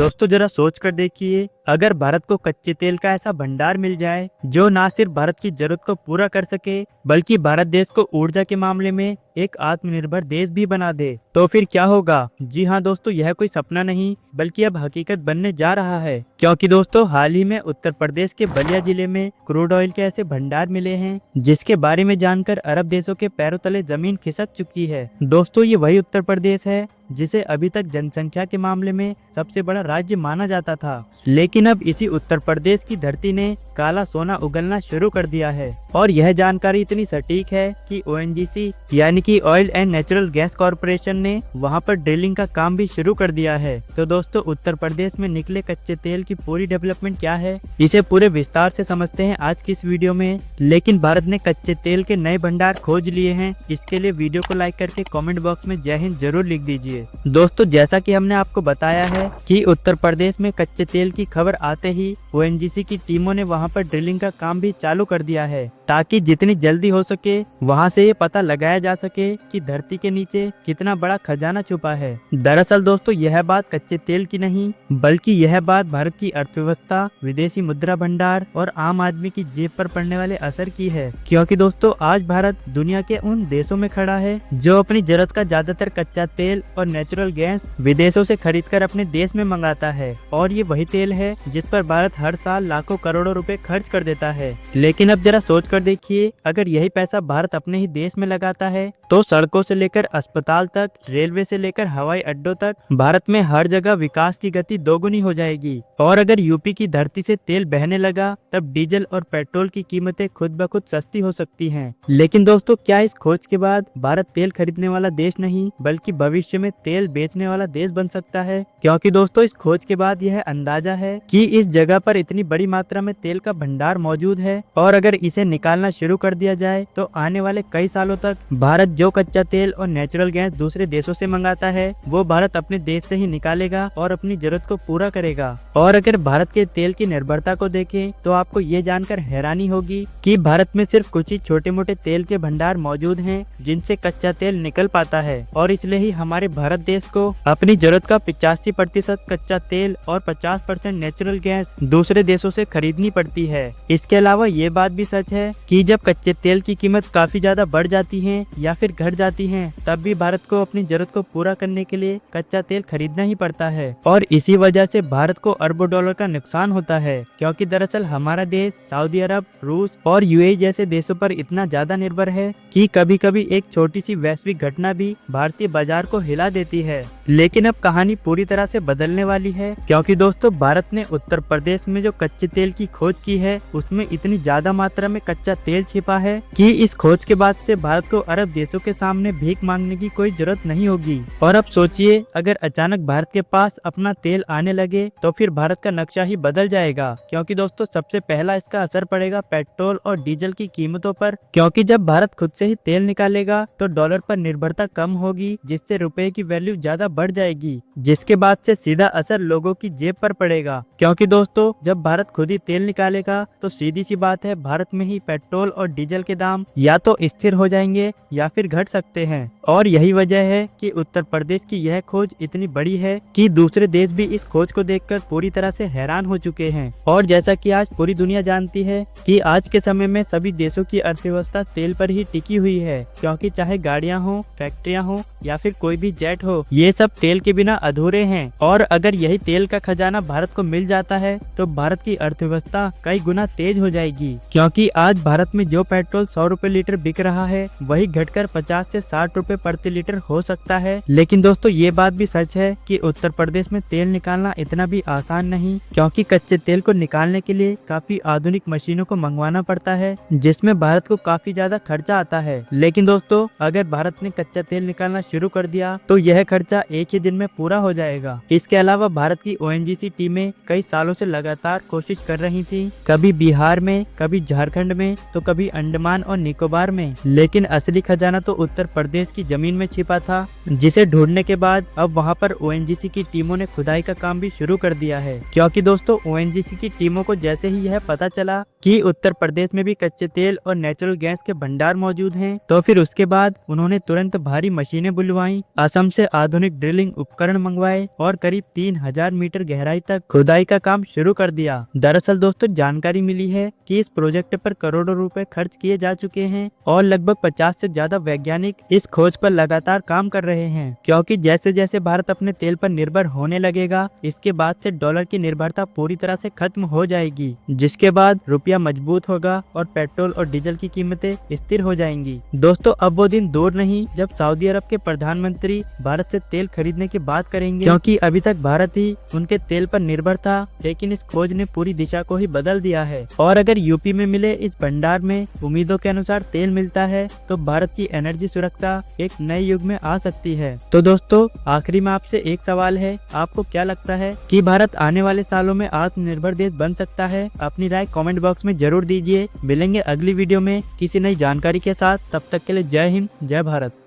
दोस्तों जरा सोच कर देखिए, अगर भारत को कच्चे तेल का ऐसा भंडार मिल जाए जो ना सिर्फ भारत की जरूरत को पूरा कर सके बल्कि भारत देश को ऊर्जा के मामले में एक आत्मनिर्भर देश भी बना दे, तो फिर क्या होगा। जी हाँ दोस्तों, यह कोई सपना नहीं बल्कि अब हकीकत बनने जा रहा है। क्योंकि दोस्तों हाल ही में उत्तर प्रदेश के बलिया जिले में क्रूड ऑयल के ऐसे भंडार मिले हैं जिसके बारे में जानकर अरब देशों के पैरों तले जमीन खिसक चुकी है। दोस्तों ये वही उत्तर प्रदेश है जिसे अभी तक जनसंख्या के मामले में सबसे बड़ा राज्य माना जाता था, लेकिन अब इसी उत्तर प्रदेश की धरती ने काला सोना उगलना शुरू कर दिया है। और यह जानकारी इतनी सटीक है कि ONGC यानी कि oil and natural gas corporation ने वहां पर ड्रिलिंग का काम भी शुरू कर दिया है। तो दोस्तों उत्तर प्रदेश में निकले कच्चे तेल की पूरी डेवलपमेंट क्या है, इसे पूरे विस्तार से समझते हैं आज की इस वीडियो में। लेकिन भारत ने कच्चे तेल के नए भंडार खोज लिए हैं, इसके लिए वीडियो को लाइक करके कमेंट बॉक्स में जय हिंद जरूर लिख दीजिए। दोस्तों जैसा कि हमने आपको बताया है कि उत्तर प्रदेश में कच्चे तेल की खबर आते ही ONGC की टीमों ने वहां पर ड्रिलिंग का काम भी चालू कर दिया है, ताकि जितनी जल्दी हो सके वहां से ये पता लगाया जा सके कि धरती के नीचे कितना बड़ा खजाना छुपा है। दरअसल दोस्तों यह बात कच्चे तेल की नहीं बल्कि यह बात भारत की अर्थव्यवस्था, विदेशी मुद्रा भंडार और आम आदमी की जेब पर पड़ने वाले असर की है। क्योंकि दोस्तों आज भारत दुनिया के उन देशों में खड़ा है जो अपनी जरूरत का ज्यादातर कच्चा तेल और नेचुरल गैस विदेशों से खरीदकर अपने देश में मंगाता है। और ये वही तेल है जिस पर भारत हर साल लाखों करोड़ों रुपए खर्च कर देता है। लेकिन अब जरा सोच कर देखिए, अगर यही पैसा भारत अपने ही देश में लगाता है तो सड़कों से लेकर अस्पताल तक, रेलवे से लेकर हवाई अड्डों तक भारत में हर जगह विकास की गति दोगुनी हो जाएगी। और अगर यूपी की धरती से तेल बहने लगा तब डीजल और पेट्रोल की कीमतें खुद ब खुद सस्ती हो सकती हैं। लेकिन दोस्तों क्या इस खोज के बाद भारत तेल खरीदने वाला देश नहीं बल्कि भविष्य में तेल बेचने वाला देश बन सकता है। क्योंकि दोस्तों इस खोज के बाद यह अंदाजा है कि इस जगह पर इतनी बड़ी मात्रा में तेल का भंडार मौजूद है और अगर इसे निकालना शुरू कर दिया जाए तो आने वाले कई सालों तक भारत जो कच्चा तेल और नेचुरल गैस दूसरे देशों से मंगाता है वो भारत अपने देश से ही निकालेगा और अपनी जरूरत को पूरा करेगा। और अगर भारत के तेल की निर्भरता को देखें तो आपको ये जानकर हैरानी होगी कि भारत में सिर्फ कुछ ही छोटे मोटे तेल के भंडार मौजूद हैं जिनसे कच्चा तेल निकल पाता है। और इसलिए ही हमारे भारत देश को अपनी जरूरत का 85% कच्चा तेल और 50% नेचुरल गैस दूसरे देशों से खरीदनी पड़ती है। इसके अलावा ये बात भी सच है कि जब कच्चे तेल की कीमत काफी ज्यादा बढ़ जाती है या फिर घट जाती है तब भी भारत को अपनी जरूरत को पूरा करने के लिए कच्चा तेल खरीदना ही पड़ता है। और इसी वजह से भारत को अरबों डॉलर का नुकसान होता है, क्योंकि दरअसल हमारा देश सऊदी अरब, रूस और UAE जैसे देशों पर इतना ज्यादा निर्भर है कि कभी कभी एक छोटी सी वैश्विक घटना भी भारतीय बाजार को हिला देती है। लेकिन अब कहानी पूरी तरह से बदलने वाली है, क्योंकि दोस्तों भारत ने उत्तर प्रदेश में जो कच्चे तेल की खोज की है उसमें इतनी ज्यादा मात्रा में कच्चा तेल छिपा है कि इस खोज के बाद से भारत को अरब देशों के सामने भीख मांगने की कोई जरूरत नहीं होगी। और अब सोचिए, अगर अचानक भारत के पास अपना तेल आने लगे तो फिर भारत का नक्शा ही बदल जाएगा। क्योंकि दोस्तों सबसे पहला इसका असर पड़ेगा पेट्रोल और डीजल की कीमतों पर, क्योंकि जब भारत खुद से ही तेल निकालेगा तो डॉलर पर निर्भरता कम होगी, जिससे रुपए की वैल्यू ज्यादा बढ़ जाएगी, जिसके बाद से सीधा असर लोगों की जेब पर पड़ेगा। क्योंकि दोस्तों जब भारत खुद ही तेल निकालेगा तो सीधी सी बात है, भारत में ही पेट्रोल और डीजल के दाम या तो स्थिर हो जाएंगे या फिर घट सकते हैं। और यही वजह है कि उत्तर प्रदेश की यह खोज इतनी बड़ी है कि दूसरे देश भी इस खोज को देखकर पूरी तरह से हैरान हो चुके हैं। और जैसा कि आज पूरी दुनिया जानती है कि आज के समय में सभी देशों की अर्थव्यवस्था तेल पर ही टिकी हुई है, क्योंकि चाहे गाड़ियां हो, फैक्ट्रियां हो या फिर कोई भी जेट हो, ये सब तेल के बिना अधूरे हैं। और अगर यही तेल का खजाना भारत को मिल जाता है तो भारत की अर्थव्यवस्था कई गुना तेज हो जाएगी। क्योंकि आज भारत में जो पेट्रोल 100 रुपए लीटर बिक रहा है वही घटकर 50 से 60 रुपए प्रति लीटर हो सकता है। लेकिन दोस्तों ये बात भी सच है कि उत्तर प्रदेश में तेल निकालना इतना भी आसान नहीं, क्योंकि कच्चे तेल को निकालने के लिए काफी आधुनिक मशीनों को मंगवाना पड़ता है, जिसमें भारत को काफी ज्यादा खर्चा आता है। लेकिन दोस्तों अगर भारत ने कच्चा तेल निकालना शुरू कर दिया तो यह खर्चा एक ही दिन में पूरा हो जाएगा। इसके अलावा भारत की ONGC टीमें कई सालों से लगातार कोशिश कर रही थी, कभी बिहार में, कभी झारखंड में, तो कभी अंडमान अंडमान और निकोबार में, लेकिन असली खजाना तो उत्तर प्रदेश की जमीन में छिपा था, जिसे ढूंढने के बाद अब वहां पर ओएनजीसी की टीमों ने खुदाई का काम भी शुरू कर दिया है। क्योंकि दोस्तों ओएनजीसी की टीमों को जैसे ही यह पता चला कि उत्तर प्रदेश में भी कच्चे तेल और नेचुरल गैस के भंडार मौजूद हैं, तो फिर उसके बाद उन्होंने तुरंत भारी मशीनें बुलवाई, असम से आधुनिक ड्रिलिंग उपकरण मंगवाए और करीब 3000 मीटर गहराई तक खुदाई का काम शुरू कर दिया। दरअसल दोस्तों जानकारी मिली है कि इस प्रोजेक्ट पर करोड़ों रुपए खर्च किए जा चुके हैं और लगभग 50 से ज्यादा वैज्ञानिक इस खोज पर लगातार काम कर रहे हैं। क्योंकि जैसे जैसे भारत अपने तेल पर निर्भर होने लगेगा, इसके बाद से डॉलर की निर्भरता पूरी तरह से खत्म हो जाएगी, जिसके बाद रुपया मजबूत होगा और पेट्रोल और डीजल की कीमतें स्थिर हो जाएंगी। दोस्तों अब वो दिन दूर नहीं जब सऊदी अरब के प्रधानमंत्री भारत से तेल खरीदने की बात करेंगे, क्योंकि अभी तक भारत ही उनके तेल पर निर्भर था, लेकिन इस खोज ने पूरी दिशा को ही बदल दिया है। और अगर यूपी में मिले इस भंडार में उम्मीदों के अनुसार तेल मिलता है तो भारत की एनर्जी सुरक्षा एक नए युग में आ सकती है। तो दोस्तों आखिरी में आपसे एक सवाल है, आपको क्या लगता है कि भारत आने वाले सालों में आत्मनिर्भर देश बन सकता है? अपनी राय कमेंट बॉक्स में जरूर दीजिए। मिलेंगे अगली वीडियो में किसी नई जानकारी के साथ, तब तक के लिए जय हिंद, जय भारत।